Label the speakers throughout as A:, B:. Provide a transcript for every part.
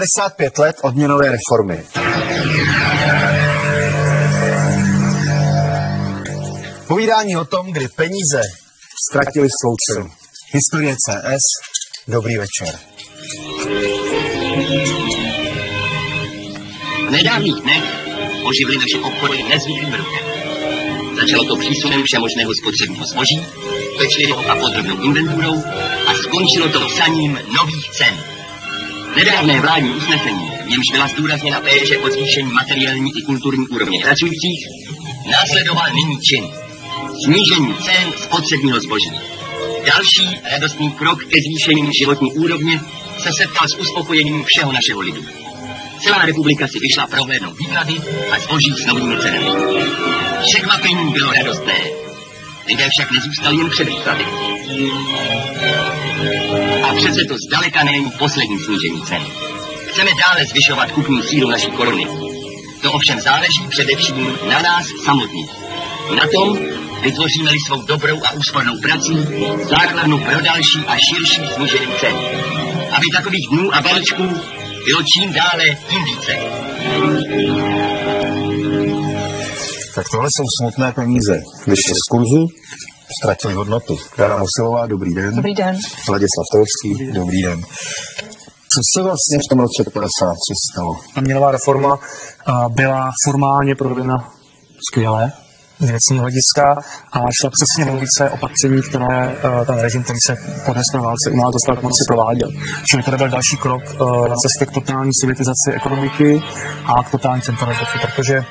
A: 55 let od měnové reformy. Povídání o tom, kdy peníze ztratili svou cenu. Historie CS. Dobrý večer.
B: V nedávných dnech oživili naše obchody nezvyklým rukem. Začalo to přísunem všemožného spotřebního zboží, pečlivou a podrobnou inventurou a skončilo to psaním nových cen. Nedávné vládní usnesení, v němž byla zdůrazněna péče o zvýšení materiální i kulturní úrovně pracujících, následoval nyní čin. Snížení cen spotřebního zboží. Další radostný krok ke zvýšení životní úrovně se setkal s uspokojením všeho našeho lidu. Celá republika si vyšla prohlédnout výklady a zboží s novými cenami. Překvapení bylo radostné. Lidé však nezůstali jen před výklady. A přece to zdaleka není poslední snížení cen. Chceme dále zvyšovat kupní sílu naší koruny. To ovšem záleží především na nás samotných. Na tom vytvoříme-li svou dobrou a úspornou prací základnu pro další a širší snížení cen. Aby takových dnů a balíčků bylo čím dále tím více.
A: Tak tohle jsou smutné peníze. Vyšly z kurzu, ztratili hodnotu. Klára Mosilová, dobrý den.
C: Dobrý den.
A: Vladislav Tovský, dobrý den. Co se vlastně v tom roce 53 stalo?
C: Měnová reforma byla formálně provedena skvěle z věcného hlediska a šla přesně v logice opatření, které ten režim, který se po válce u nás dostal k moci, prováděl. Čili to byl další krok na cestě k totální sovětizaci ekonomiky a k totální centralizaci, protože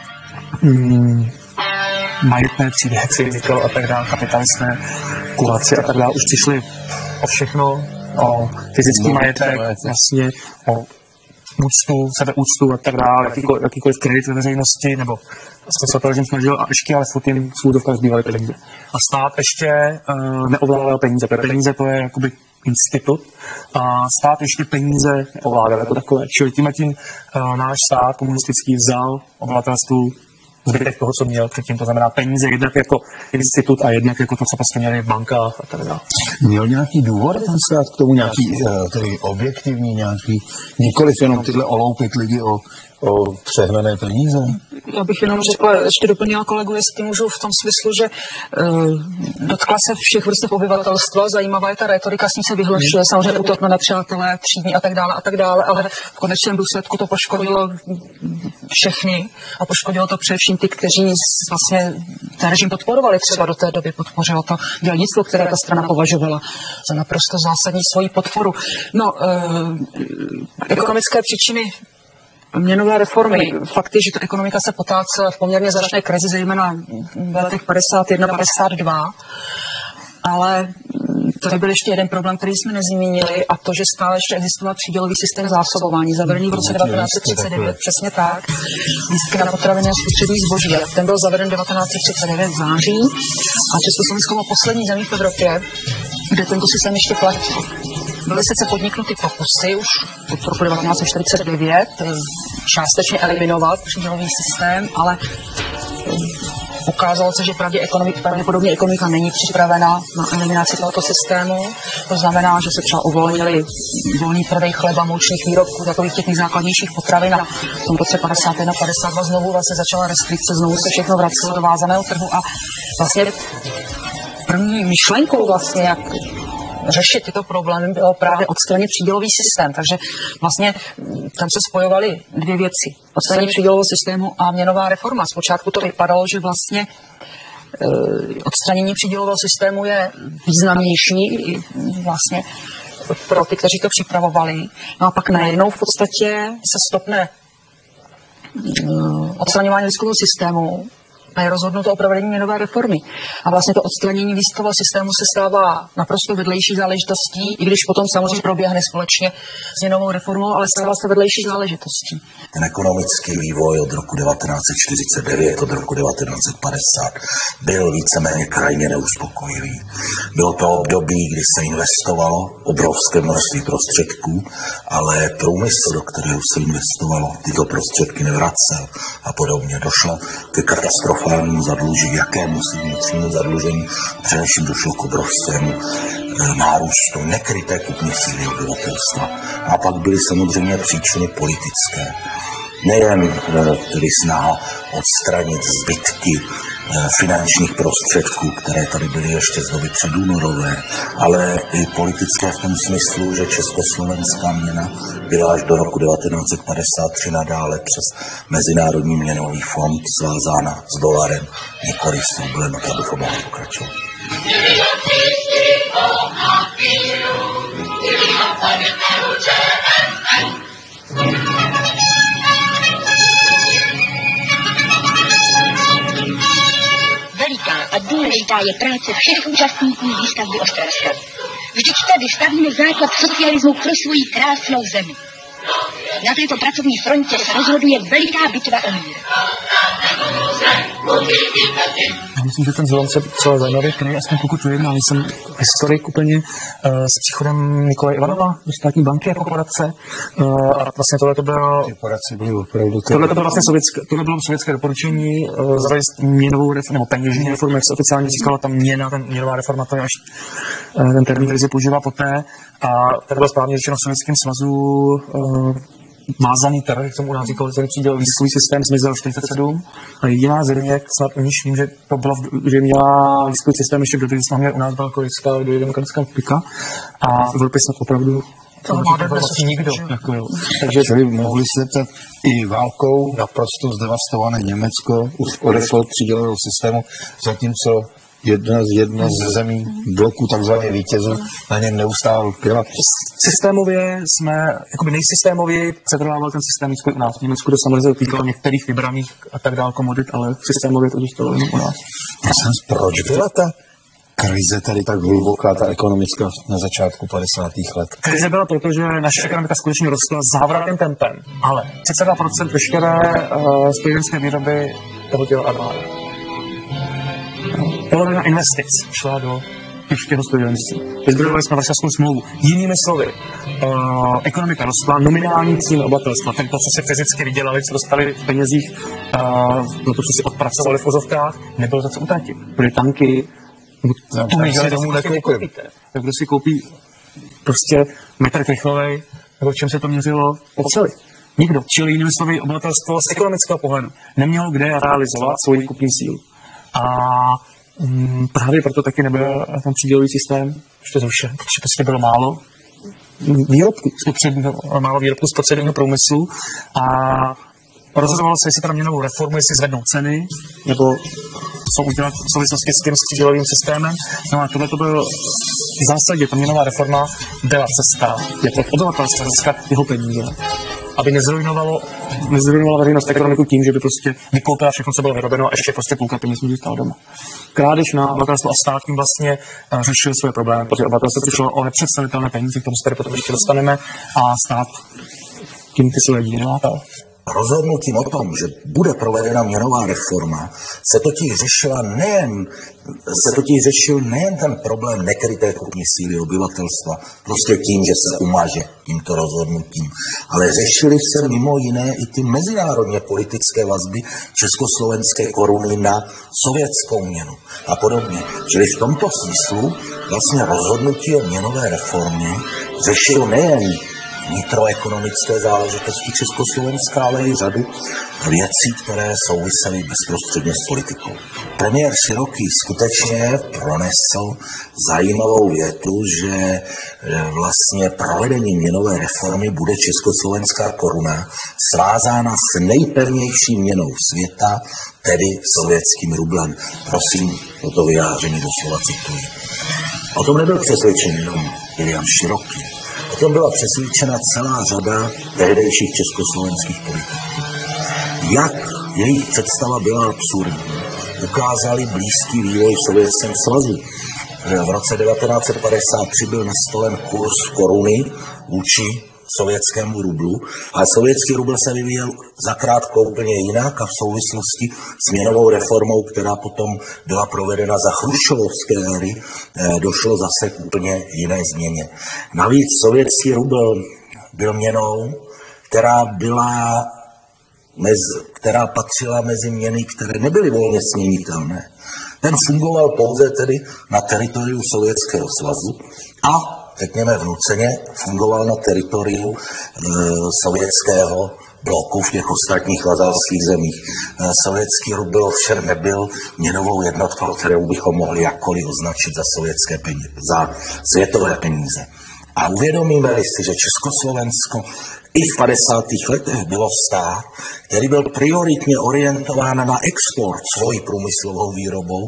C: majetné třídy, jak se říkalo, a tak dále, kapitalisté, kulaci a tak dále, už přišli o všechno, o fyzický majetek, vlastně o úctu, sebeúctu a tak dále, jakýkoliv kredit ve veřejnosti, nebo vlastně se to režim snažil a ještě ale furt jim v úvodovkách zbývaly peníze. A stát ještě neovládal peníze, protože peníze to je jakoby institut a stát ještě peníze neovládal jako takové. Čili tím náš stát komunistický vzal obyvatelstvu zbytek toho, co měl předtím, to znamená peníze jednak jako institut a jednak jako to, co prostě měli v bankách a tak dále.
A: Měl nějaký důvod ten stát k tomu, nějaký tedy objektivní, nějaký, nikoliv jenom tyhle oloupit lidi o přehnané peníze?
D: Já bych jenom řekla, ještě doplnila kolegu, jestli můžu v tom smyslu, že dotkla se všech vrstev obyvatelstva, zajímavá je ta retorika, s ní se vyhlašuje, samozřejmě útok na nepřátelé, třídní a tak dále, ale v konečném důsledku to poškodilo všechny a poškodilo to především ty, kteří vlastně ten režim podporovali, třeba do té doby podpořilo to dělnictvo, které ta strana považovala za naprosto zásadní svoji podporu. No, ekonomické příčiny měnové reformy. Fakt je, že ta ekonomika se potácela v poměrně značné krizi, zejména v letech 51-52. Ale tady byl ještě jeden problém, který jsme nezmínili, a to, že stále ještě existoval přídělový systém zásobování, zavedený v roce 1939, přesně tak, lístky na potraviny a spotřební zboží. Ten byl zaveden 1939 v září a Československo bylo poslední zemí v Evropě, kde tento systém ještě platí. Byly sice podniknuty pokusy už od roku 1949 částečně eliminovat přídělový systém, ale ukázalo se, že pravděpodobně ekonomika není připravena na eliminaci tohoto systému. To znamená, že se třeba uvolnili volný prodej chleba, moučných výrobků, takových těch nejzákladnějších potravin. A v tom roce 51-52 znovu vlastně začala restrikce, znovu se všechno vracelo do vázaného trhu a vlastně první myšlenkou vlastně, jak řešit tyto problémy, bylo právě odstranit přídělový systém. Takže vlastně tam se spojovaly dvě věci. Odstranění přídělového systému a měnová reforma. Zpočátku to vypadalo, že vlastně odstranění přídělového systému je významnější vlastně pro ty, kteří to připravovali. No a pak najednou v podstatě se stopne odstraňování riskového systému a je rozhodnuto o provedení měnové reformy. A vlastně to odstranění výzkového systému se stává naprosto vedlejší záležitostí, i když potom samozřejmě proběhne společně s měnovou reformou, ale stává se vedlejší záležitostí.
E: Ten ekonomický vývoj od roku 1949 od roku 1950 byl víceméně krajně neuspokojivý. Bylo to období, kdy se investovalo obrovské množství prostředků, ale průmysl, do kterého se investovalo, tyto prostředky nevracel a podobně. Došlo ke katastrofálnímu zadlužení, jakému vnitřnímu zadlužení, především došlo k obrovskému nárůstu nekryté kupní síly obyvatelstva. A pak byly samozřejmě příčiny politické. Nejen tedy snaha odstranit zbytky finančních prostředků, které tady byly ještě z doby předúnorové, ale i politické v tom smyslu, že československá měna byla až do roku 1953 nadále přes Mezinárodní měnový fond svázána s dolarem, nikoli s rublem, a bychom mohli pokračovat.
F: Veliká a důležitá je práce všech účastníků výstavby Ostravska. Vždyť tady stavíme základ socialismu pro svoji krásnou zemi. Na této pracovní frontě se rozhoduje veliká bitva o mír.
C: Já myslím, že ten zlom se celé zajímavě kryje, aspoň pokud vím, ale jsem historik úplně s příchodem Nikolaje Ivanova do státní banky jako poradce. A vlastně tohle to bylo...
A: Ty poradci byly opravdu...
C: Tohle bylo vlastně sovětské doporučení zavést měnovou reformu, nebo peněžní reformu, jak se oficiálně říkalo, ta měna, ten měnová reforma, to je až ten termín, který se používá poté. A tady bylo správně řečeno v Sovětském svazu mázaný trh, jak tomu u nás říkal, který přidělal výzkumný systém, zmizel 47. A jediná země, snad o níž vím, že to bylo, že měla výzkumný systém ještě v době, kdy jsme měli u nás byla Korejská demokratická republika. A v Evropě snad opravdu to má vlastně nikdo.
A: Takže čili mohli se zeptat, i válkou naprosto zdevastované Německo už odešlo od přídělového systému, zatímco jedna z zemí bloku takzvaných vítězů na něm neustále lpěla.
C: Systémově jsme, jakoby nejsystémověji přetrvával ten systém u nás. V Německu to samozřejmě týkalo některých vybraných a tak dál komodit, ale systémově to zůstalo jenom u nás.
A: Proč byla ta krize tady tak hluboká, ta ekonomická na začátku 50. let?
C: Krize byla proto, že naše ekonomika skutečně rostla závratným tempem, ale 32% veškeré strojírenské výroby toho dělala armáda. Polovina investic šla do těžkého strojírenství. Vyzbrojovali jsme Varšavskou smlouvu. Jinými slovy, ekonomika rostla, nominální příjem obyvatelstva, tak to, co si fyzicky vydělali, co dostali v penězích, to, co si odpracovali v ozovkách, nebylo za co utratit. Byly tanky, kdo si koupí prostě metr krychlovej, nebo v čem se to měřilo oceli. Nikdo. Čili jinými slovy, obyvatelstvo z ekonomického pohledu nemělo kde realizovat svoji kupní sílu. A právě proto taky nebyl ten přídělový systém ještě zrušen, protože prostě bylo málo výrobků spotřebního průmyslu a rozhodovalo se, jestli teda měnovou reformu, jestli zvednou ceny, nebo co udělat v souvislosti s tím přídělovým systémem. No a tohle to bylo v zásadě, ta měnová reforma byla cesta, jako obyvatelstvo získat jeho peníze, aby nezrujnovala veřejnost ekonomiku tím, že by prostě vykoupila všechno, co bylo vyrobeno a ještě prostě půlka peněz mu zůstala doma. Krádež na obyvatelstvo a stát tím vlastně řešil svoje problémy, protože obyvatelstvo přišlo o nepředstavitelné peníze, k tomu se tady potom ještě dostaneme a stát tím ty své díly nelátal.
E: Rozhodnutím o tom, že bude provedena měnová reforma, se totiž řešil nejen ten problém nekryté kupní síly obyvatelstva, prostě tím, že se umaže tímto rozhodnutím, ale řešily se mimo jiné i ty mezinárodně politické vazby československé koruny na sovětskou měnu a podobně. Čili v tomto smyslu vlastně rozhodnutí o měnové reformě řešilo nejen vnitroekonomické záležitosti Československa, ale i řadu věcí, které souvisely bezprostředně s politikou. Premiér Široký skutečně pronesl zajímavou větu, že vlastně provedením měnové reformy bude československá koruna svázána s nejpevnější měnou světa, tedy sovětským rublem. Prosím, toto vyjádření doslova cituji. O tom nebyl přesvědčen jenom William Široký. O tom byla přesvědčena celá řada tehdejších československých politiků. Jak jejich představa byla absurdní, ukázali blízký vývoj v Sovětském svazu. V roce 1953 byl nastolen kurz koruny vůči sovětskému rublu, ale sovětský rubl se vyvíjel zakrátko úplně jinak a v souvislosti s měnovou reformou, která potom byla provedena za chruščovské éry, došlo zase k úplně jiné změně. Navíc sovětský rubl byl měnou, která patřila mezi měny, které nebyly volně směnitelné. Ten fungoval pouze tedy na teritoriu Sovětského svazu a, řekněme vnuceně, fungoval na teritoriu sovětského bloku v těch ostatních vazalských zemích. Sovětský rubl ovšem nebyl měnovou jednotkou, kterou bychom mohli jakkoliv označit za sovětské peníze, za světové peníze. A uvědomíme-li si, že Československo i v 50. letech bylo stát, který byl prioritně orientován na export svojí průmyslovou výrobou,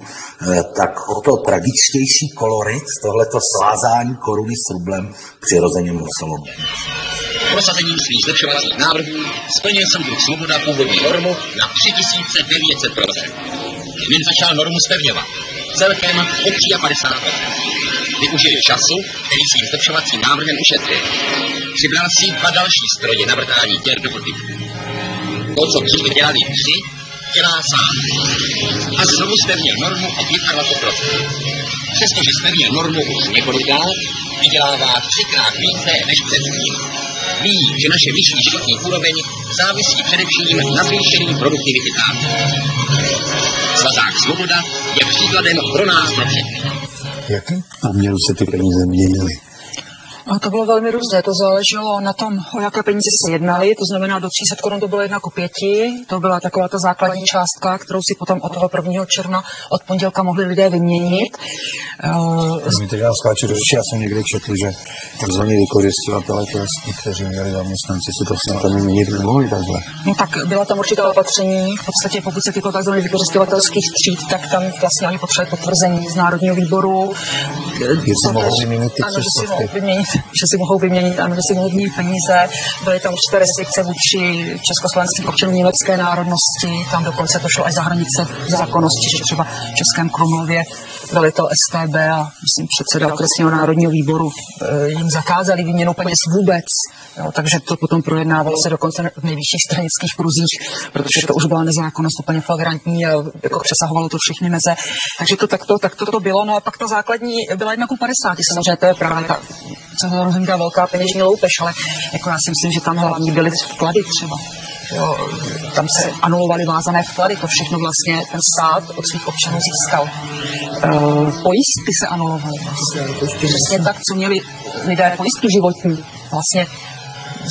E: tak o to tragičtější kolorit, tohleto svázání koruny s rublem přirozeně muselo být.
B: Prosazením svých zlepšovacích návrhů splnil soudruh Svoboda původní normu na 3900%. Kmin začal normu zpevňovat. Celkem o 53%. Využil času, který svým zlepšovacím návrhem ušetřil. Přibral si 2 další stroje na vrtání děr do podbytku. To, co dříve dělali 3, dělá sám. A znovu zpevnil normu o 25%. Přestože zpevnil normu už několikrát, vydělává 3krát více než předtím. Ví, že naše vyšší životní úroveň závisí především na zvýšení produktivity státu. Svazák Svoboda je příkladem pro nás pro všechny.
A: Jakým poměru se ty peníze měnily?
D: No, to bylo velmi různé, to záleželo na tom, o jaké peníze se jednaly, to znamená do 300 korun to bylo 1:5, to byla taková ta základní částka, kterou si potom od toho 1. června od pondělka mohli lidé vyměnit.
A: Já skáču do řeči, já jsem někde četl, že takzvaní vykořisťovatelé, kteří měli zaměstnanci, si to snad tam měnit nemohli takhle.
D: No tak byla tam určitá opatření, v podstatě pokud se týkalo takzvaných vykořisťovatelských tříd, tak tam vlastně oni potřebovali potvrzení z Národního výboru.
A: Jestli mohou vyměnit ty
D: že si mohou vyměnit, ano, že si mohou vyměnit peníze. Byly tam určité restrikce vůči československým občanům německé národnosti, tam dokonce to šlo až za hranice zákonnosti, že třeba v Českém Krumlově velitel STB a myslím předseda okresního národního výboru jim zakázali výměnu peněz vůbec. Jo, takže to potom projednávalo se dokonce v nejvyšších stranických kruzích, protože to už byla nezákonnost úplně flagrantní a jako přesahovalo to všechny meze. Takže to takto to bylo. No a pak ta základní byla 1:50. Samozřejmě to je právě ta, co to rozumí, velká peněžní loupež, ale jako já si myslím, že tam hlavní byly vklady třeba. Jo, tam se anulovaly vázané vklady, to všechno vlastně ten stát od svých občanů získal. Pojistky se anulovaly vlastně. Přesně tak, co měli lidé pojistky životní. Vlastně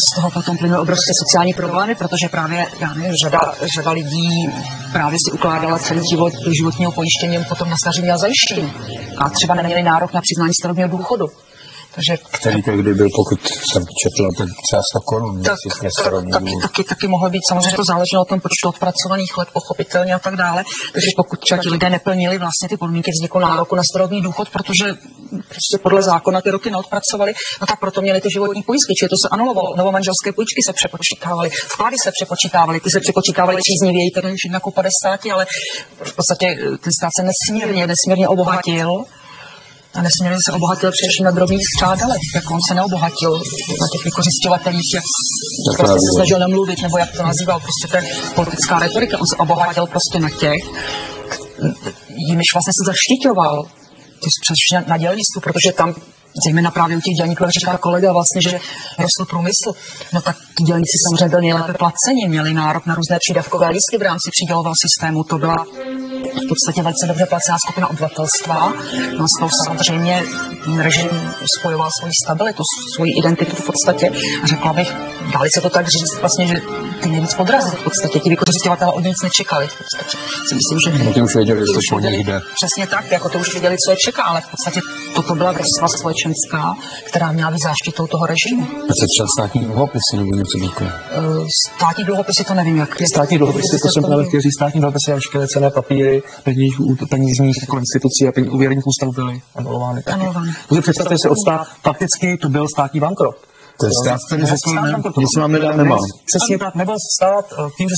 D: z toho potom plynuly obrovské sociální problémy, protože právě, já nevím, řada lidí právě si ukládala celý život do životního pojištění, potom na staří měla zajištění. A třeba neměli nárok na přiznání starobního důchodu. Takže,
A: který tehdy byl, pokud jsem četla, tak třeba 100 korun.
D: Taky mohlo být, samozřejmě to záleželo na tom počtu odpracovaných let, pochopitelně a tak dále. Takže pokud třeba ti lidé neplnili vlastně ty podmínky vzniku nároku na starobní důchod, protože prostě podle zákona ty roky neodpracovali, no tak proto měli ty životní pojistky, čiže to se anulovalo. Novomanželské půjčky se přepočítávaly, vklady se přepočítávaly, ty se přepočítávaly příznivěji, tedy než 1:50, ale v podstatě ten stát se nesmírně obohatil. A nesmírně se obohatil především na drobných střádalech, jak on se neobohatil na těch vykořisťovatelích, jak prostě se snažil nemluvit, nebo jak to nazýval, prostě to je politická retorika, on se obohatil prostě na těch, jimiž vlastně se zaštiťoval, to je především na dělnictvu, protože tam zejména právě u těch dělníků, jak říká kolega, vlastně, že rostl průmysl, no tak ti dělníci samozřejmě byli nejlépe placeni, měli nárok na různé přídavkové lístky v rámci přídělového systému, to byla v podstatě velice dobře placená skupina obyvatelstva. No s tou samozřejmě režim spojoval svoji stabilitu, svoji identitu v podstatě. A řekla bych, dali se to tak říct vlastně, že ty nejvíc podrazit v podstatě. Ti vykořisťovatelé od nic nečekali. V podstatě si myslím, že
A: ty už věděli, že to po nich jde.
D: Přesně tak, jako to už věděli, co je čeká, ale v podstatě toto byla vrstva společenská, která měla být záštitou toho režimu.
A: A co třeba státní dluhopisy nebo něco takového?
D: Státní dluhopisy to nevím, jak.
C: Státní dluhopisy, to jsem právě chtěl říct, státní dluhopisy a všechny cenné papíry peněžních jako institucí a úvěrních ústavů byly anulovány. Protože představte si, od stát, fakticky to byl státní bankrot.
A: To je stát, který řekl, něco máme dát, nemám.
C: Přesně tak, nebyl stát tím,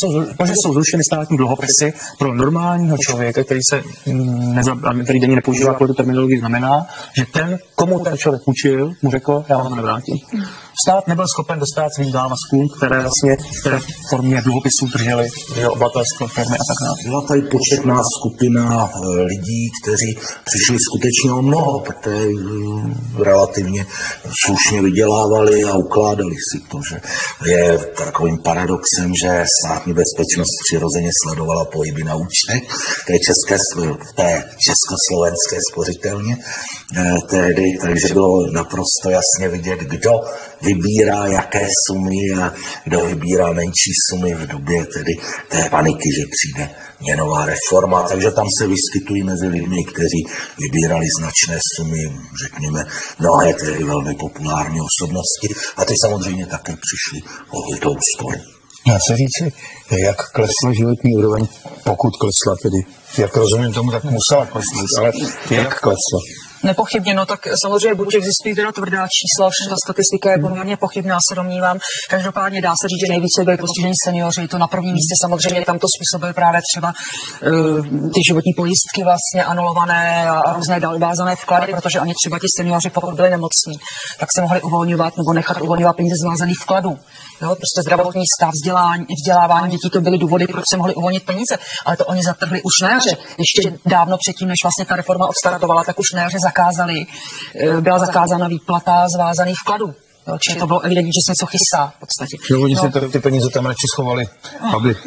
C: že jsou zrušeny státní dluhopisy pro normálního člověka, který denně nepoužívá tu terminologii, znamená, že ten, komu ten člověk učil, mu řekl, já vám to nevrátím. stát nebyl schopen dostat svým závazkům, které vlastně v formě dluhopisů drželi obyvatelstvo, firmy a tak dále.
E: Byla tady početná skupina lidí, kteří přišli skutečně o mnoho, protože relativně slušně vydělávali a ukládali si to, že je takovým paradoxem, že státní bezpečnost přirozeně sledovala pohyby na účtech té československé spořitelně tehdy, takže bylo naprosto jasně vidět, kdo vybírá jaké sumy a kdo vybírá menší sumy v době tedy té paniky, že přijde měnová reforma, takže tam se vyskytují mezi lidmi, kteří vybírali značné sumy, řekněme, mnohé tedy velmi populární osobnosti a ty samozřejmě také přišli o tyto úspory.
A: Dá se říci, jak klesla životní úroveň, pokud klesla tedy, jak rozumím tomu, tak musela klesnout, ale jak klesla?
D: Nepochybně, no tak samozřejmě buď existují teda tvrdá čísla, všem ta statistika je poměrně pochybná, se domnívám. Každopádně dá se říct, že nejvíce byli postižení seniori, to na prvním místě samozřejmě tam to způsobily právě třeba ty životní pojistky vlastně anulované a různé vázané vklady, protože oni třeba ti seniori, pokud byli nemocní, tak se mohli uvolňovat nebo nechat uvolňovat peníze z vázaných vkladů. Jo, prostě zdravotní stav, vzdělávání dětí, to byly důvody, proč se mohli uvolnit peníze, ale to oni zatrhli už na jaře. Ještě dávno předtím, než vlastně ta reforma odstartovala, tak už na jaře byla zakázána výplata z vázaných vkladů. Čili to bylo evidentní, že se něco chystá v podstatě.
A: Jo, oni si ty peníze tam radši schovali,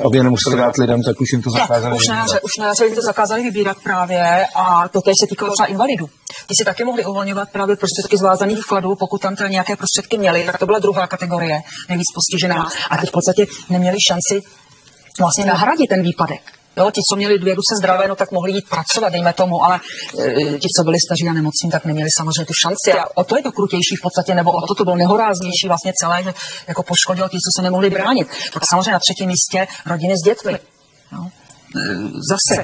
A: aby je nemuseli dát lidem, tak už jim to zakázali.
D: Už na jaře jim to zakázali vybírat právě a to teď se týkalo třeba invalidů. Ti si taky mohli uvolňovat právě prostředky z vázaných vkladů, pokud tam teda nějaké prostředky měli, tak to byla druhá kategorie, nejvíc postižená a teď v podstatě neměli šanci vlastně nahradit ten výpadek. Jo, ti, co měli dvě ruce zdravé, no tak mohli jít pracovat, dejme tomu, ale ti, co byli staří a nemocní, tak neměli samozřejmě tu šanci. A o to je to krutější v podstatě, nebo o to bylo nehoráznější vlastně celé, že jako poškodilo ti, co se nemohli bránit. Tak samozřejmě na třetím místě rodiny s dětmi. Jo. Zase,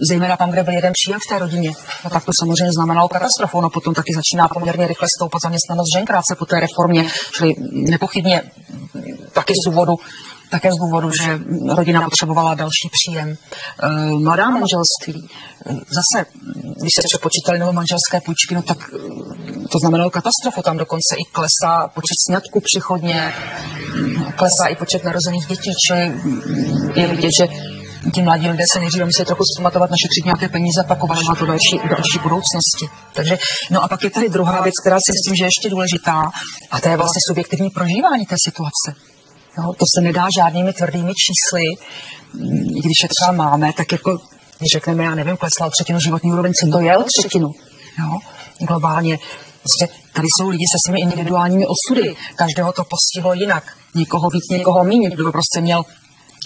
D: zejména tam, kde byl jeden příjem v té rodině, no tak to samozřejmě znamenalo katastrofu. No potom taky začíná poměrně rychle stoupat zaměstnanost žen krátce po té reformě, čili nepochybně také z důvodu, že rodina potřebovala další příjem. Mladá manželství. Zase, když se přepočítali nové manželské půjčky, no tak to znamenalo katastrofu. Tam dokonce i klesá počet sňatků přichodně, klesá i počet narozených dětí, čili je vidět, že ti mladí lidé se nejdříve musí trochu zpamatovat, našetřit nějaké peníze, pak uvažovat o další budoucnosti. Takže, no a pak je tady druhá věc, která si myslím, že je ještě důležitá, a to je vlastně subjektivní prožívání té situace. Jo, to se nedá žádnými tvrdými čísly, i když je třeba máme, tak jako, když řekneme, já nevím, klesla o třetinu životní úroveň, co to je o třetinu? Jo, globálně. Prostě tady jsou lidi se svými individuálními osudy, každého to postihlo jinak, někoho víc, někoho méně, kdo prostě měl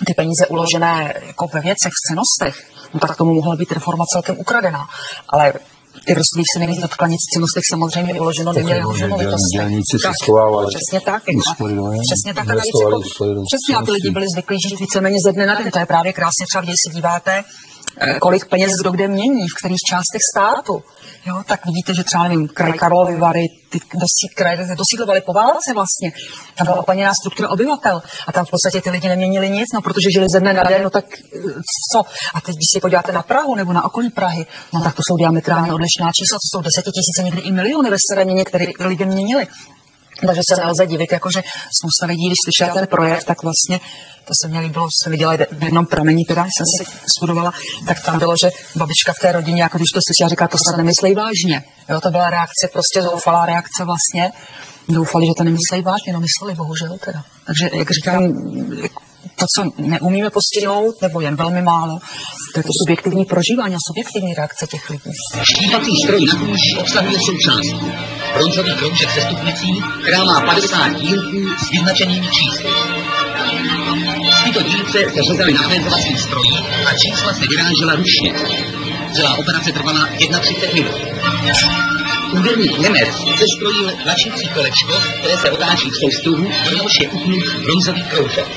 D: ty peníze uložené jako ve věcech, v cenostech, no tak tomu mohla být reforma celkem ukradená. Ale ty vrstvích se nejvíc dotkla, nic v cenostech samozřejmě uloženo neměli nemovitosti.
A: Dělníci se schovávali.
D: Přesně tak. Přesně tak. Přesně, a ty lidi byli zvyklí žít víceméně ze dne na den. To je právě krásně třeba, když se díváte, kolik peněz kdo kde mění, v kterých částech státu. Jo, tak vidíte, že třeba, nevím, kraj Karlovy Vary, ty dosídlovali po válce vlastně. Tam byla oplněná struktura obyvatel a tam v podstatě ty lidi neměnili nic, no protože žili ze dne na den, no tak co? A teď, když si podíváte na Prahu nebo na okolí Prahy, no tak to jsou diametrálně odlišná čísla, to jsou 10 000, někdy i miliony ve staré měně, které lidé měnili. Takže se nelze divit, jakože spousta lidí, když slyšela ten projekt, tak vlastně, to se mě líbilo, že jsem viděla v jednom pramení, teda jsem si studovala, tak tam bylo, že babička v té rodině, jako když to slyšela, říká, to se nemyslí vážně. Jo, to byla reakce, prostě zoufalá reakce vlastně. Doufali, že to nemyslí vážně, no mysleli, bohužel teda. Takže, jak říkám, to, co neumíme postihnout, nebo jen velmi málo, to je to subjektivní prožívání a subjektivní reakce těch lidí.
B: Štípací stroj na kůž obsahuje součástí. Bronzový kroužek se stupnicí, která má 50 dílků s vyznačenými čísly. Tyto dílce se řezaly na frézovacích strojích a čísla se vyrážela ručně. Celá operace trvala 31 minut. Úderník Němec zestrojil tlačící kolečko, které se otáčí v soustruhu, do něhož je upnut bronzový kroužek.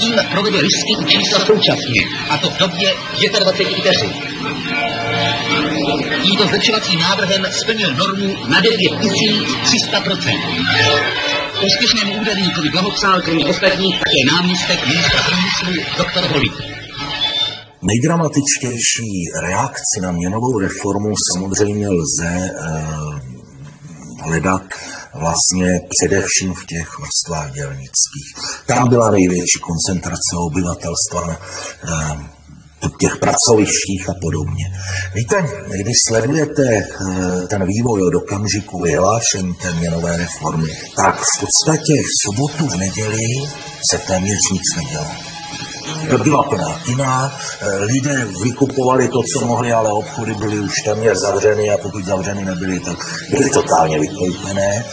B: Tím provede listy i čísla současně, a to v době 25 vteřin. Tímto zlepšovacím návrhem splnil normu na 9300%. Úspěšnému úderníkovi blahopřál kromě ostatních také náměstek ministra průmyslu dr. Holý.
E: Nejdramatičtější reakci na měnovou reformu samozřejmě lze hledat vlastně především v těch vrstvách dělnických. Tam byla největší koncentrace obyvatelstva na těch pracovištích a podobně. Víte, když sledujete ten vývoj od okamžiku vyhlášení té měnové reformy, tak v podstatě v sobotu, v neděli se téměř nic nedělo. Byla plná kina, lidé vykupovali to, co mohli, ale obchody byly už téměř zavřeny a pokud zavřeny nebyly, tak byly totálně vykoupené.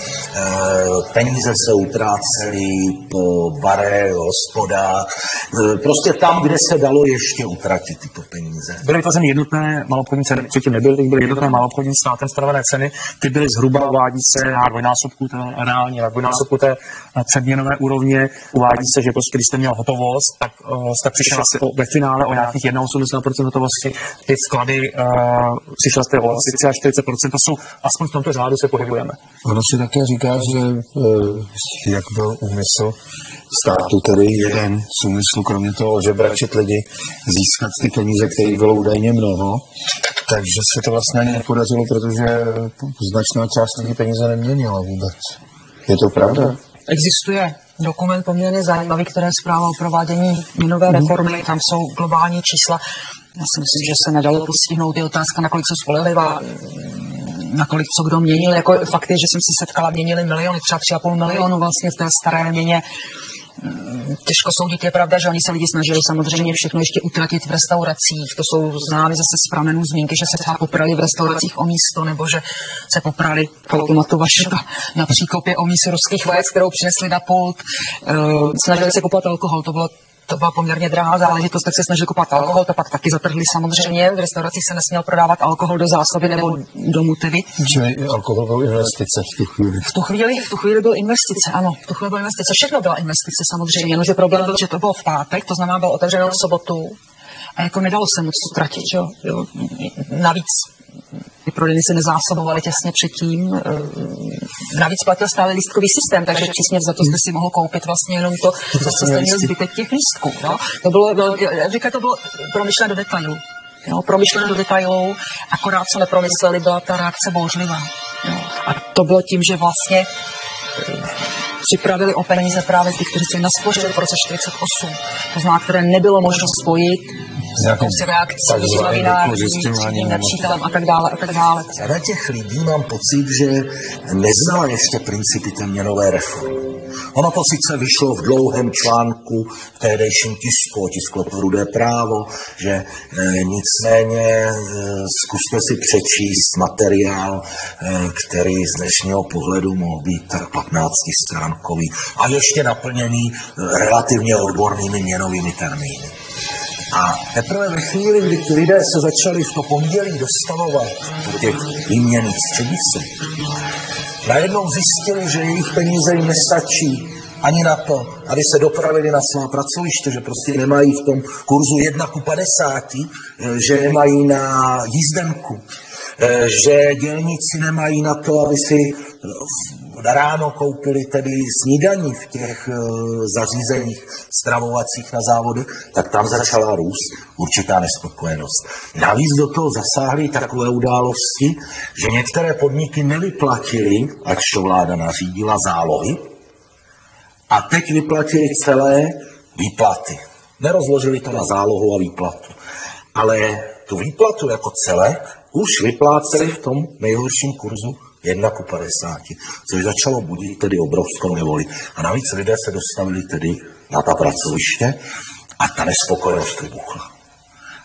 E: Peníze se utrácely po barech, hospodách, prostě tam, kde se dalo ještě utratit tyto peníze.
C: Byly vytvořeny jednotné maloobchodní ceny, předtím nebyly, byly jednotné maloobchodní státem stanovené ceny, ty byly zhruba, uvádí se na dvojnásobku té reálně, na dvojnásobku té předměnové úrovně, uvádí se, že prostě, když jste měl hotovost, tak jste přišel asi ve finále o nějakých 81% hotovosti, ty vklady přišel jste o asi 40%, to jsou, aspoň v tomto řádu se pohybujeme.
A: Ono si také říká, že jak byl úmysl státu, tedy jeden z úmyslu, kromě toho ožebračit lidi, získat ty peníze, které bylo údajně mnoho, takže se to vlastně ani nepodařilo, protože značná část lidí peníze neměnila vůbec. Je to pravda?
D: Existuje dokument poměrně zajímavý, které je zpráva o provádění měnové reformy. Tam jsou globální čísla. Já si myslím, že se nedalo postihnout. Je otázka, nakolik jsou spolehlivá, nakolik co kdo měnil. Jako fakt je, že jsem se setkala, měnili miliony, třeba 3,5 milionu vlastně v té staré měně. Těžko soudit, je pravda, že oni se lidi snažili samozřejmě všechno ještě utratit v restauracích. To jsou známy zase z pramenů zmínky, že se třeba poprali v restauracích o místo, nebo že se poprali automatu Vaška na příkopě o místo ruských vajec, kterou přinesli na pult. Snažili se kupovat alkohol, to byla poměrně drahá záležitost, tak se snažili kupovat alkohol, to pak taky zatrhli samozřejmě. V restauracích se nesměl prodávat alkohol do zásoby nebo do mutevy.
A: Čili alkohol byl investice v tu chvíli.
D: V tu chvíli byl investice, ano. V tu chvíli byl investice. Všechno byla investice samozřejmě, jenomže problém byl, že to bylo v pátek, to znamená, bylo otevřeno v sobotu a jako nedalo se moc utratit, jo. Navíc ty prodejny se nezásobovaly těsně předtím. Navíc platil stále lístkový systém, takže přísně za to jste si mohl koupit vlastně jenom to, co jste měl zbytek těch lístků. No. To bylo promyšlené do detailu. Promyšlené do detailů, akorát co nepromysleli, byla ta reakce bouřlivá. Jo. A to bylo tím, že vlastně připravili o peníze právě ty, kteří si naspořili v roce 48. To znamená, které nebylo možno spojit s jakousi reakcí, s novinářím, nepřítelem a tak dále.
E: Řada těch lidí mám pocit, že neznala ještě principy té měnové reformy. Ono to sice vyšlo v dlouhém článku v tehdejším tisku, tisklo to Rudé právo, že nicméně zkuste si přečíst materiál, který z dnešního pohledu mohl být 15stránkový a ještě naplněný relativně odbornými měnovými termíny. A teprve ve chvíli, kdy ty lidé se začali v to pondělí dostavovat do těch výměnných středisek, najednou zjistili, že jejich peníze jim nestačí ani na to, aby se dopravili na svá pracoviště, že prostě nemají v tom kurzu 1:50, že nemají na jízdenku, že dělníci nemají na to, aby si ráno koupili tedy snídaní v těch zařízeních stravovacích na závodech, tak tam začala růst určitá nespokojenost. Navíc do toho zasáhly takové události, že některé podniky nevyplatily, ač to vláda nařídila, zálohy, a teď vyplatili celé výplaty. Nerozložili to na zálohu a výplatu. Ale tu výplatu jako celek už vypláceli v tom nejhorším kurzu 1:50, což začalo budit tedy obrovskou nevoli. A navíc lidé se dostavili tedy na ta pracoviště a ta nespokojenost vybuchla.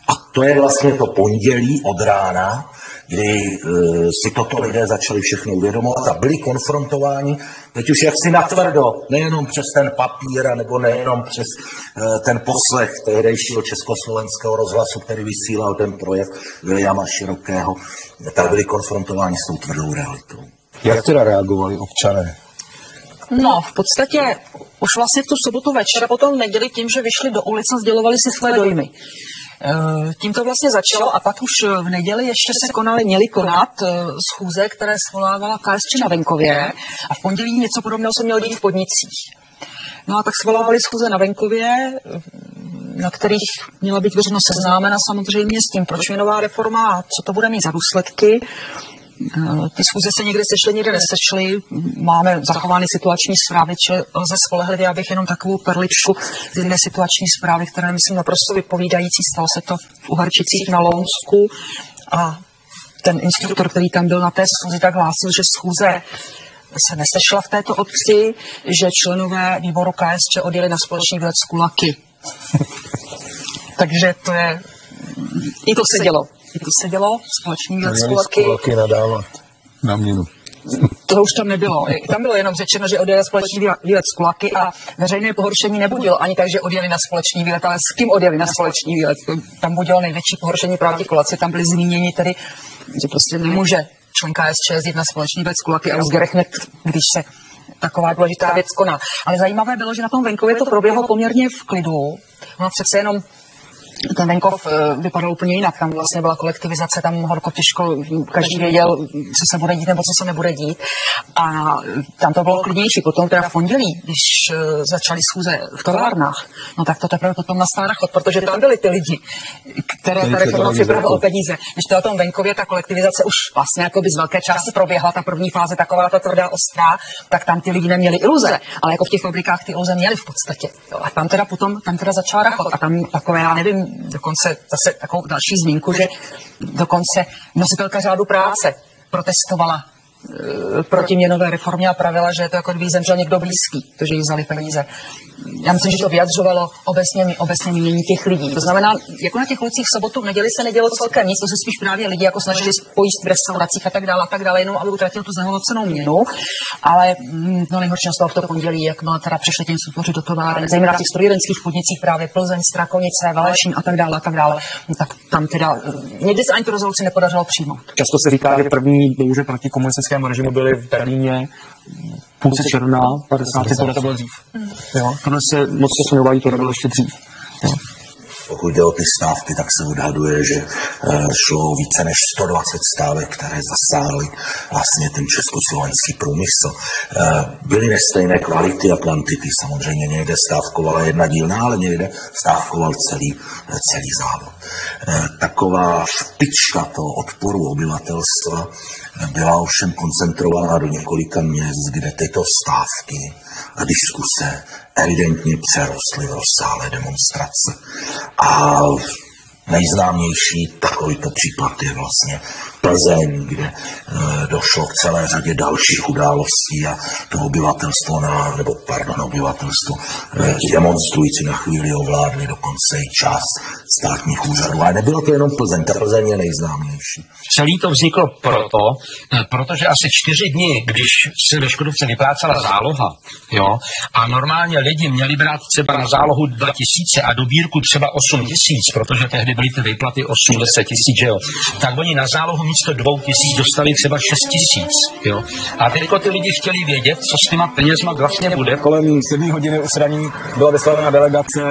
E: A to je vlastně to pondělí od rána, kdy si toto lidé začali všechno uvědomovat a byli konfrontováni, teď už jaksi natvrdo, nejenom přes ten papír, nebo nejenom přes ten poslech tehdejšího československého rozhlasu, který vysílal ten projev Viliama Širokého, tak byli konfrontováni s tou tvrdou realitou.
A: Jak teda reagovali občané?
D: No, v podstatě už vlastně v tu sobotu večer, potom neděli tím, že vyšli do ulic a sdělovali si své dojmy. Tím to vlastně začalo a pak už v neděli ještě se měly konat schůze, které svolávala KSČ na venkově a v pondělí něco podobného se mělo dít v podnicích. No a tak svolávali schůze na venkově, na kterých měla být veřejnost seznámena samozřejmě s tím, proč měnová reforma a co to bude mít za důsledky. Ty schůze se někde sešly, někde nesešly. Máme zachovány situační zprávy, čili lze spolehlivě, abych jenom takovou perličku z jedné situační zprávy, která je, myslím, naprosto vypovídající. Stalo se to v Uherčicích na Lounsku a ten instruktor, který tam byl na té schůzi, tak hlásil, že schůze se nesešla v této obci, že členové výboru KSČ odjeli na společný výlet z Kulaky. Takže to je... I to se dělo, společný výlet z Kulaky.
A: Kulaky nadávat na měnu.
D: To už tam nebylo. Tam bylo jenom řečeno, že odjeli na společný výlet z Kulaky a veřejné pohoršení nebudilo ani tak, že odjeli na společný výlet, ale s kým odjeli na společný výlet. Tam budilo největší pohoršení právě ti Kulaci. Tam byli zmíněni tedy, že prostě nemůže člen KSČ jezdit na společný výlet z Kulaky a rozgerech hned, když se taková důležitá věc koná. Ale zajímavé bylo, že na tom venkově to proběhlo poměrně v klidu. No přece jenom ten venkov vypadal úplně jinak. Tam vlastně byla kolektivizace, tam horko těžko, každý věděl, co se bude dít nebo co se nebude dít. A tam to bylo klidnější. Potom teda v pondělí, když začaly schůze v továrnách, no tak to teprve potom nastal rachot, protože tam byli ty lidi, které ta reforma připravila o peníze. Když to na tom venkově ta kolektivizace už vlastně jako by z velké části proběhla, ta první fáze taková ta tvrdá ostrá, tak tam ty lidi neměli iluze, ale jako v těch fabrikách ty iluze měli v podstatě. Jo, a tam teda potom začal rachot a tam takové, já nevím, dokonce zase takovou další zmínku, že dokonce nositelka řádu práce protestovala proti měnové reformě a pravila, že je to jako kdyby zemřel někdo blízký, protože jí vzali peníze. Já myslím, že to vyjadřovalo obecně mínění těch lidí. To znamená, jako na těch ulicích v sobotu, v neděli se nedělo celkem nic, to se spíš právě lidi jako snažili pojíst v restauracích a tak dále, jenom aby utratil tu znehodnocenou měnu. Ale no nejhorší nastalo v to pondělí, jak teda přišli těm suploři do továren, zejména v těch strojírenských podnicích právě Plzeň, Strakonice, Velešín a tak dále. No, tak tam teda někdy se ani tu rezoluci nepodařilo přijmout.
C: Často se říká, že první bouře proti komunistickému režimu byly v Berlíně půlce června 50. To bylo dřív. Jo, tohle se moc času neuvádí, to nebylo ještě dřív. Jo.
E: Pokud jde o ty stávky, tak se odhaduje, že šlo více než 120 stávek, které zasáhly vlastně ten československý průmysl. Byly nestejné kvality a kvantity. Samozřejmě někde stávkovala jedna dílna, ale někde stávkoval celý závod. Taková špička toho odporu obyvatelstva byla ovšem koncentrovaná do několika měst, kde tyto stávky a diskuse evidentně přerostly v rozsáhlé demonstrace. A nejznámější takovýto případ je vlastně Plzeň, kde došlo k celé řadě dalších událostí a to obyvatelstvo, demonstrující na chvíli ovládli dokonce i část státních úřadů. Ale nebylo to jenom Plzeň, ta Plzeň je nejznámější.
G: Celý to vzniklo protože asi 4 dny, když se ve Škodovce vyplácala záloha, jo, a normálně lidi měli brát třeba na zálohu 2000 a dobírku třeba 8000, protože tehdy byly ty výplaty 80 000, jo, tak oni na zálohu místo 2000 dostali třeba 6000, jo. A teďko ty lidi chtěli vědět, co s těma penězma vlastně bude.
C: Kolem 7 hodiny už raní byla vyslána delegace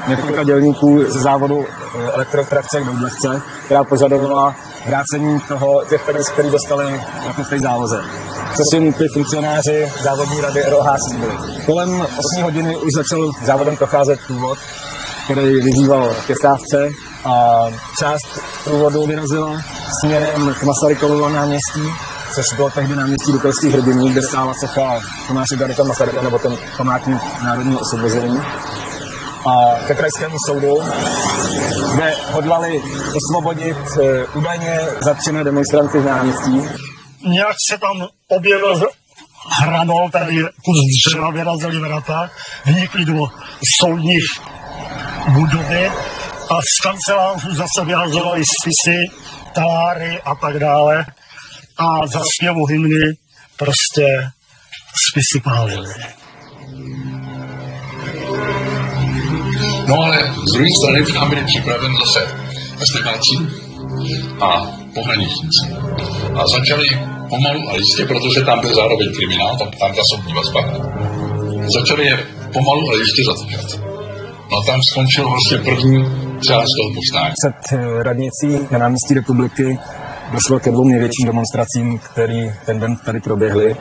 C: několika dělníků ze závodu elektrotrakce k Doudlevce, která požadovala vrácení těch peněz, které dostali jako v té závoze. Co si ty funkcionáři závodní rady ROH slíbili. Kolem 8 hodiny už začal závodem procházet průvod, který vyzýval ke stávce a část průvodu vyrazila směrem k Masarykovu náměstí, což bylo tehdy náměstí Dukelských hrdinů, kde stála socha Tomáše Garrigua Masaryka, nebo ten památník národního osvobození. A ke krajskému soudu, kde hodlali osvobodit údajně zatčené demonstranty z náměstí.
H: Nějak se tam objevil hranol, tady kus dřeva, vyrazili vrata, vnikli do soudních budovy a z kancelářů zase vyhazovali spisy, taláry a tak dále. A za zpěvu hymny prostě spisy pálili.
I: No ale z druhé strany tam byli připraven zase STKáci a pohraničníci. A začali pomalu a jistě, protože tam byl zároveň kriminál, tam ta soudní vazba, začali je pomalu a jistě zatýkat. No tam skončil vlastně první část toho povstání.
C: Před radnicí na náměstí Republiky došlo ke 2 největším demonstracím, které ten den tady proběhly.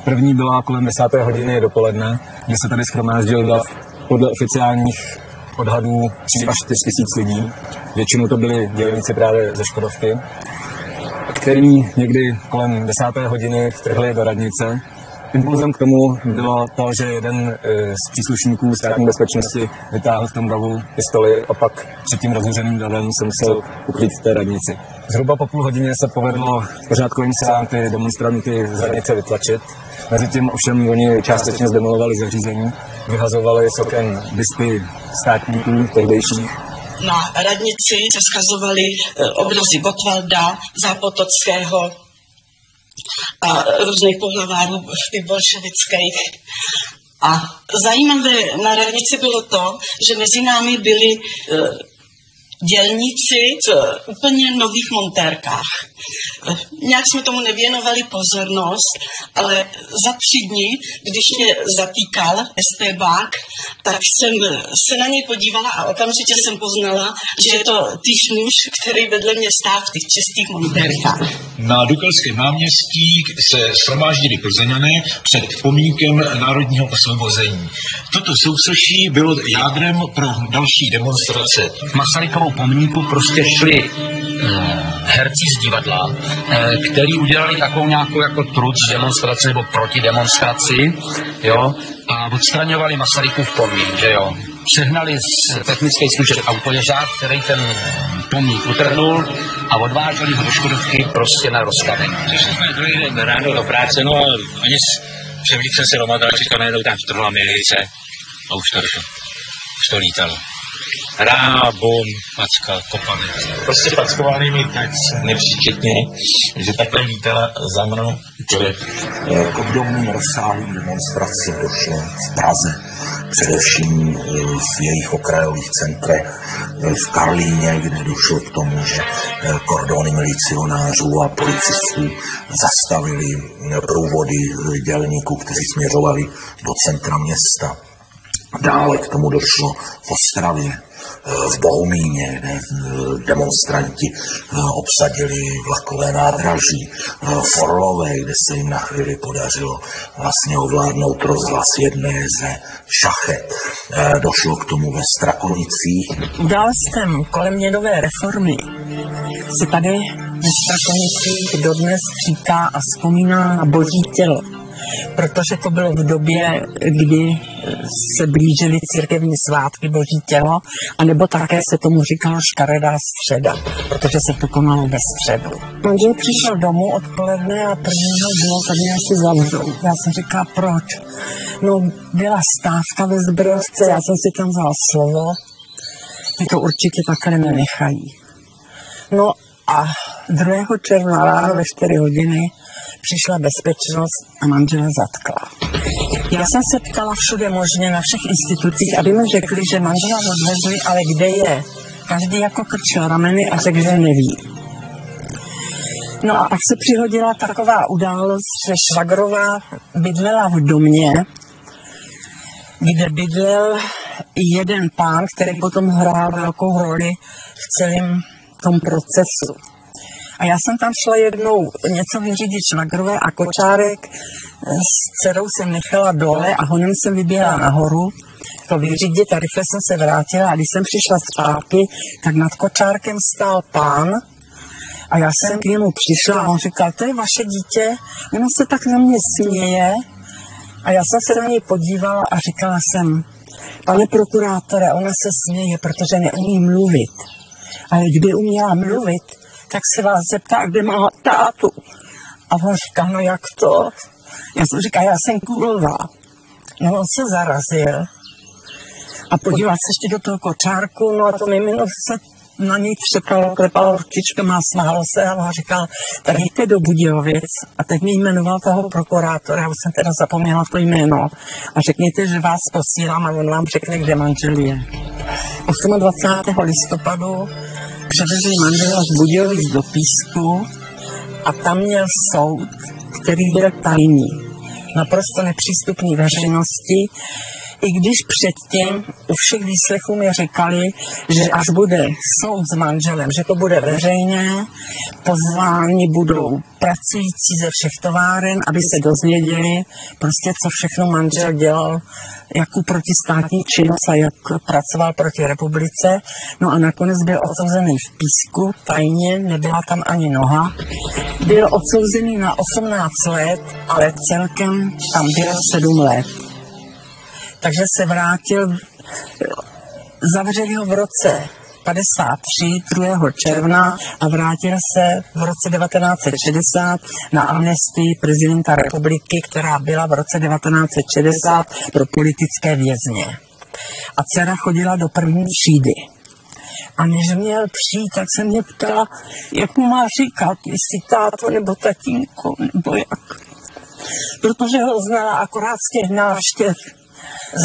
C: První byla kolem 10. hodiny dopoledne, kde se tady shromáždil dav podle oficiálních odhadů 3 až 4 tisíc lidí. Většinou to byli dělníci právě ze Škodovky,
J: který někdy kolem 10. hodiny vtrhli do radnice. Impulzem k tomu bylo to, že jeden z příslušníků státní bezpečnosti vytáhl v tom davu pistoli a pak před tím rozhořeným davem se musel ukrýt v té radnici. Zhruba po půl hodině se povedlo pořádkovým silám ty demonstranty z radnice vytlačit. Mezitím ovšem oni částečně zdemolovali zařízení, vyhazovali z oken busty státníků tehdejších.
K: Na radnici se schazovaly obrazy Gottwalda, Zápotockého a různých pohlavárů bolševických. A zajímavé na radnici bylo to, že mezi námi byli dělníci v úplně nových montérkách. Nějak jsme tomu nevěnovali pozornost, ale za 3 dny, když mě zatýkal estébák, tak jsem se na něj podívala a okamžitě jsem poznala, že je to týž muž, který vedle mě stál v těch čistých montérkách.
G: Na Dukelském náměstí se shromáždili Plzeňané před pomníkem národního osvobození. Toto sousoší bylo jádrem pro další demonstrace. K Masarykovou pomníku prostě šli herci z divadla, který udělali takovou nějakou jako truc demonstraci nebo proti demonstraci, jo, a odstraňovali Masarykův pomník, že jo. Přehnali z technických služeb autoježák, který ten pomník utrhnul a odváželi ho do Škodovky prostě na rozkladení.
L: Přišli jsme druhý den ráno do práce, no a oni převlík jsem se do Madračička, najednou tam vtrhla milice a už to lítalo. Rá, bum, packa, kopanec.
G: Prostě packovali mi tak nepříčetně, že takhle lítala za mnou.
E: K obdobným rozsáhlým demonstracím došlo v Praze, především v jejich okrajových centrech, v Karlíně, kde došlo k tomu, že kordony milicionářů a policistů zastavili průvody dělníků, kteří směřovali do centra města. Dále k tomu došlo v Ostravě, v Bohumíně, kde demonstranti obsadili vlakové nádraží, v Orlové, kde se jim na chvíli podařilo vlastně ovládnout rozhlas jedné ze šachet. Došlo k tomu ve Strakonicích.
D: Událostem kolem měnové reformy se tady ve Strakonicích dodnes říká a vzpomíná na Boží tělo, protože to bylo v době, kdy se blížily církevní svátky Boží tělo, anebo také se tomu říkalo škaredá středa, protože se to konalo ve středu. Manžel přišel domů odpoledne a prvního bylo, tak mě asi zavřou. Já jsem říkala, proč? No, byla stávka ve Zbrojovce, já jsem si tam vzala slovo, ty to určitě takhle nenechají. No a 2. června ráno ve 4 hodiny přišla bezpečnost a manžela zatkla. Já jsem se ptala všude možně na všech institucích, aby mi řekli, že manžela odvezli, ale kde je? Každý jako krčil rameny a řekl, že neví. No a pak se přihodila taková událost, že švagrová bydlela v domě, kde bydlel jeden pán, který potom hrál velkou roli v celém tom procesu. A já jsem tam šla jednou něco vyřídit švagrové a kočárek s dcerou jsem nechala dole a honem jsem vyběhla nahoru to vyřídit a rychle jsem se vrátila a když jsem přišla zpátky, tak nad kočárkem stál pán a já jsem k němu přišla a on říkal, to je vaše dítě, jenom se tak na mě směje a já jsem se na něj podívala a říkala jsem, pane prokurátore, ona se směje, protože neumí mluvit, ale kdyby uměla mluvit, tak se vás zeptá, kde má tátu. A on říká, no jak to? Já jsem říkala, já jsem Kulová. No on se zarazil a podíval se ještě do toho kočárku, no a to mimino se na něj třepalo, klepalo ručičkama a smálo se a on říkal, tak jděte do Budějovic a teď mi jmenoval toho prokurátora, já už jsem teda zapomněla to jméno a řekněte, že vás posílám a on vám řekne, kde manžel je. 28. listopadu převezli manžela z Budějovic do Písku a tam měl soud, který byl tajný, naprosto nepřístupný veřejnosti.
M: I když předtím u všech výslechů mi říkali, že až bude soud s manželem, že to bude veřejné, pozváni budou pracující ze všech továren, aby se dozvěděli prostě, co všechno manžel dělal, jakou protistátní činnost a jak pracoval proti republice. No a nakonec byl odsouzený v Písku, tajně, nebyla tam ani noha. Byl odsouzený na 18 let, ale celkem tam byl 7 let. Takže se vrátil, zavřeli ho v roce 53, 2. června a vrátil se v roce 1960 na amnestii prezidenta republiky, která byla v roce 1960 pro politické vězně. A dcera chodila do 1. třídy. A než měl přijít, tak se mě ptala, jak mu má říkat, jestli táto nebo tatínko, nebo jak. Protože ho znala akorát z těch návštěv.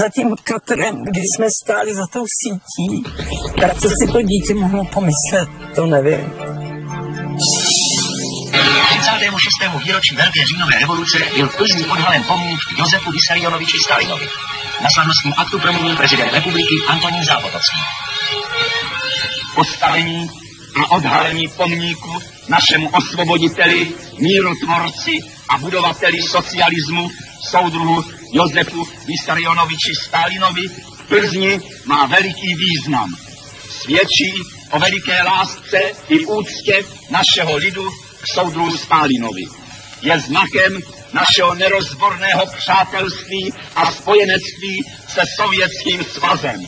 M: Za tím katrem, když jsme stáli za tou sítí, tak co si to dítě mohlo pomyslet, to nevím.
B: 36. výročí Velké říjnové revoluce byl v Plzni odhalen pomník Josefu Vissarionoviči Stalinovi. Na slavnostním aktu promluvil prezident republiky Antonín Zápotocký. Postavení a odhalení pomníku našemu osvoboditeli, mírotvorci a budovateli socialismu, soudruhu Josefu Vissarionoviči Stalinovi v Plzni má veliký význam. Svědčí o veliké lásce i úctě našeho lidu k soudruhu Stalinovi. Je znakem našeho nerozborného přátelství a spojenectví se Sovětským svazem.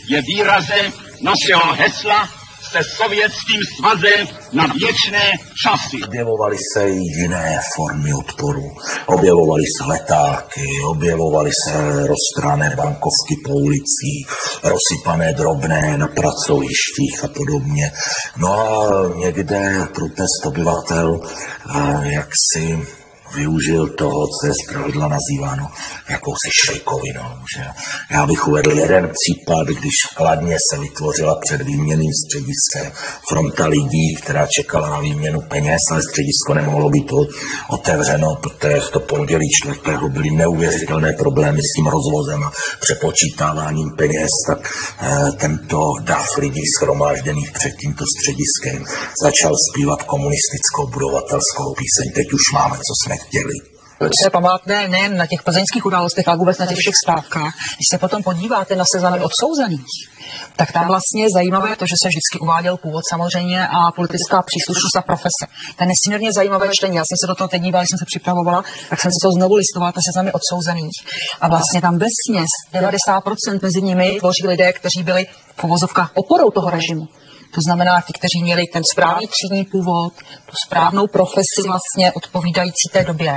B: Je výrazem našeho hesla se Sovětským svazem na věčné časy.
E: Objevovaly se i jiné formy odporu. Objevovaly se letáky, objevovaly se roztrhané bankovky po ulicích, rozsypané drobné na pracovištích a podobně. No a někde protest obyvatel jaksi využil toho, co je zpravidla nazýváno jakousi šejkovinou. Že? Já bych uvedl jeden případ, když v Kladně se vytvořila před výměnným střediskem fronta lidí, která čekala na výměnu peněz, ale středisko nemohlo být otevřeno, protože v to pondělí 4. byly neuvěřitelné problémy s tím rozvozem a přepočítáváním peněz, tak tento dav lidí shromážděných před tímto střediskem začal zpívat komunistickou budovatelskou píseň. Teď už máme, co jsme chtěli.
D: To je památné nejen na těch plzeňských událostech, ale vůbec na těch všech stávkách. Když se potom podíváte na seznamy odsouzených, tak tam vlastně je zajímavé to, že se vždycky uváděl původ samozřejmě a politická příslušnost a profese. To je nesmírně zajímavé čtení. Já jsem se do toho teď dívala, když jsem se připravovala, tak jsem si to znovu listovala, to seznamy odsouzených. A vlastně tam vesměs 90% mezi nimi tvoří lidé, kteří byli v uvozovkách oporou toho režimu. To znamená ti, kteří měli ten správný třídní původ, tu správnou profesi vlastně odpovídající té době.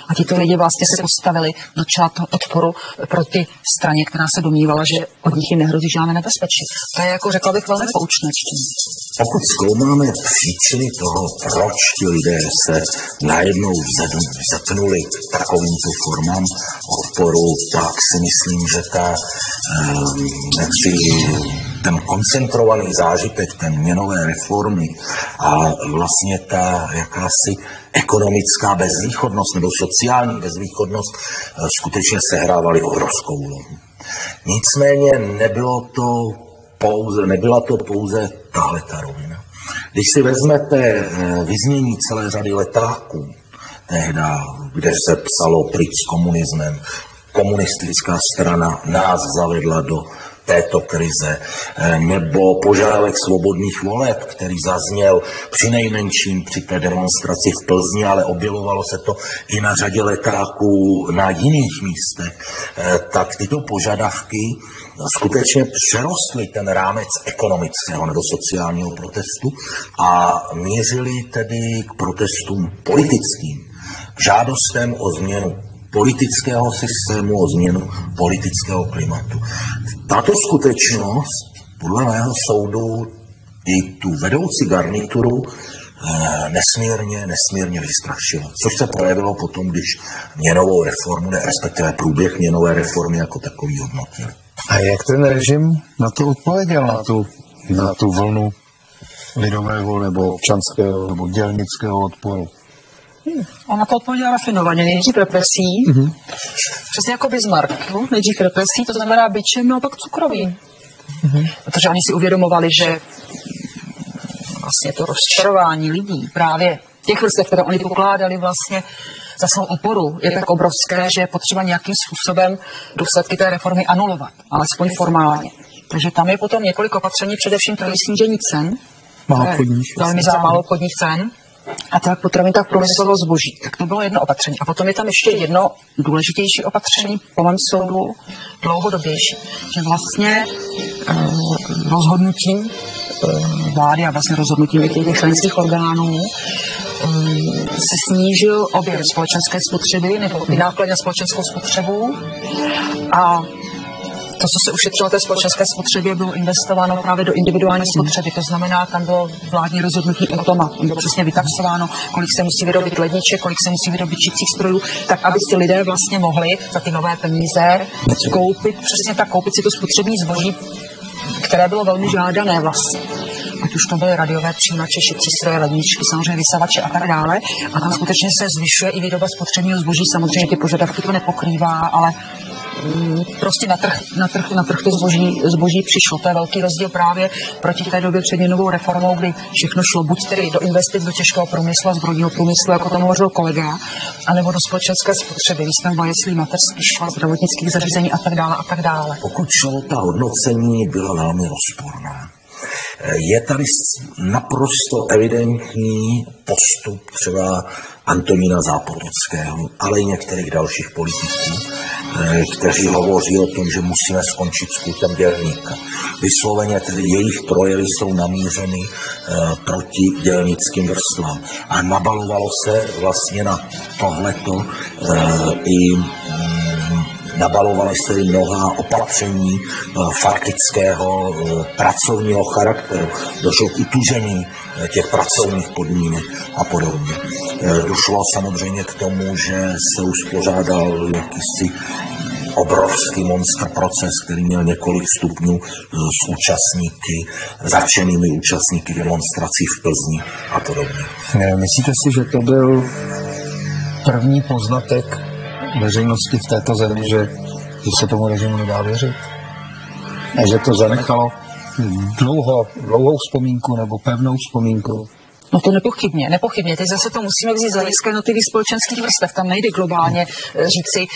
D: A tito lidi vlastně se postavili do čela toho odporu proti straně, která se domnívala, že od nich jim nehrozí žádné nebezpečí. To je, jako řekla bych, velmi poučné čtení.
E: Pokud zkoumáme příčiny toho, proč ti lidé se najednou zatnuli takovýmto formám odporu, tak si myslím, že ten koncentrovaný zážitek, ten měnové reformy a vlastně ta jakási ekonomická bezvýchodnost nebo sociální bezvýchodnost skutečně sehrávaly obrovskou úlohu. Nicméně nebyla to pouze tahle ta rovina. Když si vezmete vyznění celé řady letáků, tehda, kde se psalo pryč s komunismem, komunistická strana nás zavedla do této krize, nebo požadavek svobodných voleb, který zazněl přinejmenším při té demonstraci v Plzni, ale objevovalo se to i na řadě letáků na jiných místech, tak tyto požadavky skutečně přerostly ten rámec ekonomického nebo sociálního protestu a mířily tedy k protestům politickým, žádostem o změnu politického systému, o změnu politického klimatu. Tato skutečnost, podle mého soudu, i tu vedoucí garnituru nesmírně vystrašila. Což se projevilo potom, když měnovou reformu, respektive průběh měnové reformy jako takový hodnotili.
A: A jak ten režim na to odpověděl, na tu vlnu lidového nebo občanského nebo dělnického odporu?
D: A na to odpověděla rafinovaně. Nejdřív represí, přesně jako Bismarck. No? Nejdřív represí, to znamená bičem, no a pak cukrovým. Protože oni si uvědomovali, že vlastně to rozčarování lidí, právě těch vrstev, které oni pokládali vlastně za svou oporu, je tak obrovské, že je potřeba nějakým způsobem důsledky té reformy anulovat, alespoň formálně. Takže tam je potom několik opatření, především to snížení cen, velmi za maloobchodních cen, a tak potravin, tak průmyslového zboží. Tak to bylo jedno opatření. A potom je tam ještě jedno důležitější opatření, po mém soudu dlouhodobější, že vlastně rozhodnutím vlády a vlastně rozhodnutím těch členských orgánů se snížil objem společenské spotřeby nebo ty náklady na společenskou spotřebu a to, co se ušetřilo té společenské spotřebě, bylo investováno právě do individuální spotřeby. To znamená, tam bylo vládní rozhodnutí o tom, bylo přesně vytaxováno, kolik se musí vyrobit ledniček, kolik se musí vyrobit čicích strojů, tak aby si lidé vlastně mohli za ty nové peníze koupit si to spotřební zboží, které bylo velmi žádané vlastně. Ať už to byly radiové přijímače, šicí stroje, ledničky, samozřejmě vysavače a tak dále. A tam skutečně se zvyšuje i výroba spotřebního zboží. Samozřejmě ty požadavky to nepokrývá, ale prostě na trh to zboží přišlo. To je velký rozdíl právě proti té době před měnovou reformou, kdy všechno šlo buď tedy do investic do těžkého průmyslu, zbrojního průmyslu, jako tam hovořil kolega, anebo do společenské spotřeby, výstavba jeslí, mateřských škol, zdravotnických zařízení a tak dále a tak dále.
E: Pokud šlo, ta hodnocení byla velmi rozporná. Je tady naprosto evidentní postup třeba Antonína Zápotockého, ale i některých dalších politiků, kteří hovoří o tom, že musíme skončit s kultem dělníka. Vysloveně tedy jejich projevy jsou namířeny proti dělnickým vrstvám. A nabalovalo se vlastně na tohleto nabalovaly se mnoha opatření faktického pracovního charakteru. Došlo k utužení těch pracovních podmínek a podobně. Došlo samozřejmě k tomu, že se uspořádal jakýsi obrovský monster proces, který měl několik stupňů s účastníky, začenými účastníky demonstrací v Plzni a podobně.
A: Myslíte si, že to byl první poznatek veřejnosti v této zemi, že se tomu režimu nedá věřit? A že to zanechalo dlouhou vzpomínku nebo pevnou vzpomínku?
D: No to nepochybně. Teď zase to musíme vzít z hlediska jednotlivých společenských vrstev. Tam nejde globálně říci,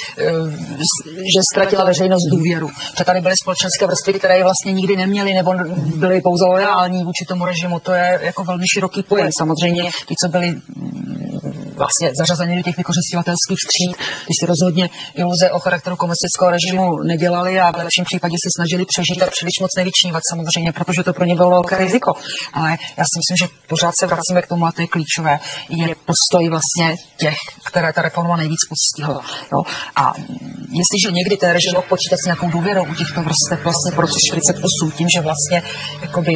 D: že ztratila veřejnost důvěru. Protože tady byly společenské vrstvy, které ji vlastně nikdy neměly nebo byly pouze lojální vůči tomu režimu. To je jako velmi široký pojem. Samozřejmě ti, co byli vlastně zařazeni do těch vykořisťovatelských tříd, když si rozhodně iluze o charakteru komunistického režimu nedělali a v lepším případě se snažili přežít a příliš moc nevyčnívat samozřejmě, protože to pro ně bylo velké riziko. Ale já si myslím, že pořád se vracíme k tomu, a to je klíčové, je postoj vlastně těch, které ta reforma nejvíc postihla. Jo? A jestliže někdy ten režim mohl počítat s nějakou důvěrou u těchto vrstev vlastně po roce 48, tím, že vlastně jakoby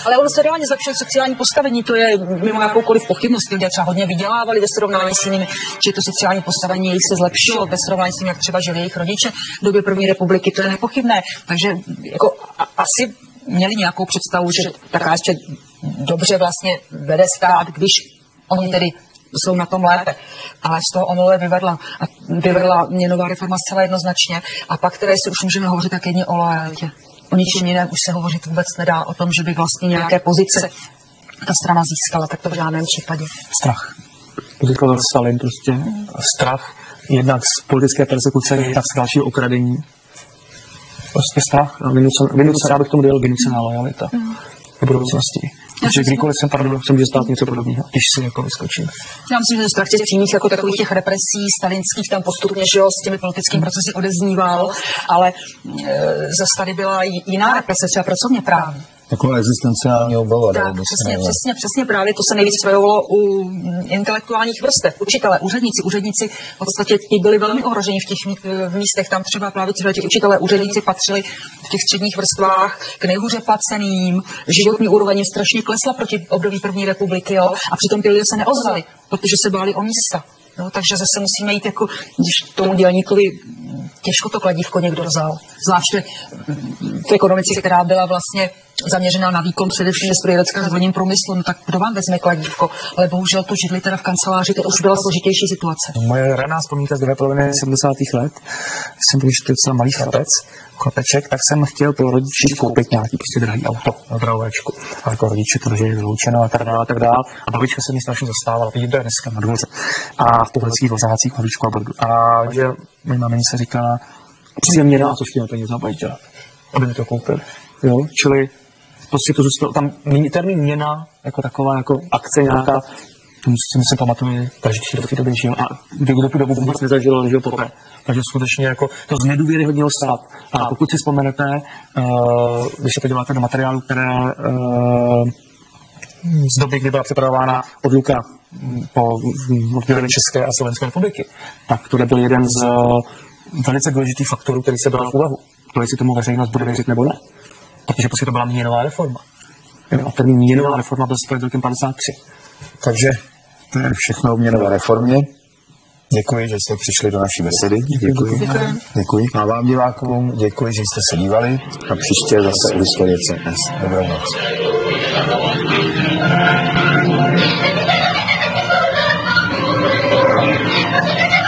D: ale ono se reálně zlepšuje sociální postavení, to je mimo jakoukoliv pochybnost, lidé třeba hodně vydělávali ve srovnání s nimi, že to sociální postavení jejich se zlepšilo ve srovnání s tím, jak třeba žili jejich rodiče v době první republiky, to je nepochybné. Takže jako asi měli nějakou představu, že taká ještě dobře vlastně vede stát, když oni tedy jsou na tom lépe. Ale z toho omyluje vyvedla měnová reforma zcela jednoznačně. A pak tedy si už můžeme hovořit tak jedně o loajalitě. O ničem jiném už se hovořit vůbec nedá, o tom, že by vlastně nějaké pozice ta strana získala, tak to v žádném případě.
C: Strach. Říkal Stalin prostě. Strach jednak z politické persekuce, jednak z dalšího okradení. Prostě strach. Já bych tomu dělal vynucená lojalita v budoucnosti. Protože kdykoliv jsem může stát něco podobného, když si jako vyskočím.
D: Já myslím, že strach těch přímých jako takových těch represí stalinských tam postupně, že jo, s těmi politickými procesy odezníval, ale zase tady byla jiná represe, třeba pracovně právní.
A: Taková existenciální obava.
D: Tak, přesně právě to se nejvíc projevilo u intelektuálních vrstev. Učitelé, úředníci v podstatě ti byli velmi ohroženi v těch místech. Tam třeba právě ti učitelé, úředníci patřili v těch středních vrstvách k nejhůře placeným. Životní úroveň strašně klesla proti období první republiky, jo? A přitom ty lidé se neozvali, protože se báli o místa. No, takže zase musíme jít jako, když tomu dělníkovi těžko to kladívko někdo vzal. Zvláště v ekonomice, která byla vlastně zaměřená na výkon především strojerecká v zbrojním průmyslu, no tak kdo vám vezme kladívko? Ale bohužel tu židli teda v kanceláři, to už byla složitější situace.
C: Moje raná vzpomínka z druhé poloviny 70. let, jsem byl ještě docela malý chlapeček, tak jsem chtěl pro rodiči koupit nějaký prostě drahý auto, drahovečku. A jako rodiče to je vyloučeno a tak dále. A babička se mi strašně zastávala, teď to je dneska na dvoře. A v pohledských vozácích hlavičku a bordu. A že mojí mamince říkala, přijde mě dá, co s tím peněz zabají dělat, aby mi to koupili. Jo? Čili prostě to zůstalo, tam termín měna, jako taková jako akce nějaká, tomu si pamatuje každý do té doby žil a kdo tu dobu vůbec nezažil, žil poprvé. Takže skutečně jako to z nedůvěry hodně stát. A pokud si vzpomenete, když se podíváte do materiálu, které z doby, kdy byla připravována odluka po oddělení České a Slovenské republiky, tak to byl jeden z velice důležitých faktorů, který se bral v úvahu. To, jestli tomu veřejnost bude věřit nebo ne. Protože prostě to byla měnová reforma. A termín měnová reforma byl před rokem 53.
A: Takže to je všechno o měnové reformě. Děkuji, že jste přišli do naší besedy. Děkuji. A vám divákům děkuji, že jste se dívali. A příště zase u Historie.cz. Dobrou noc.
F: Thank you.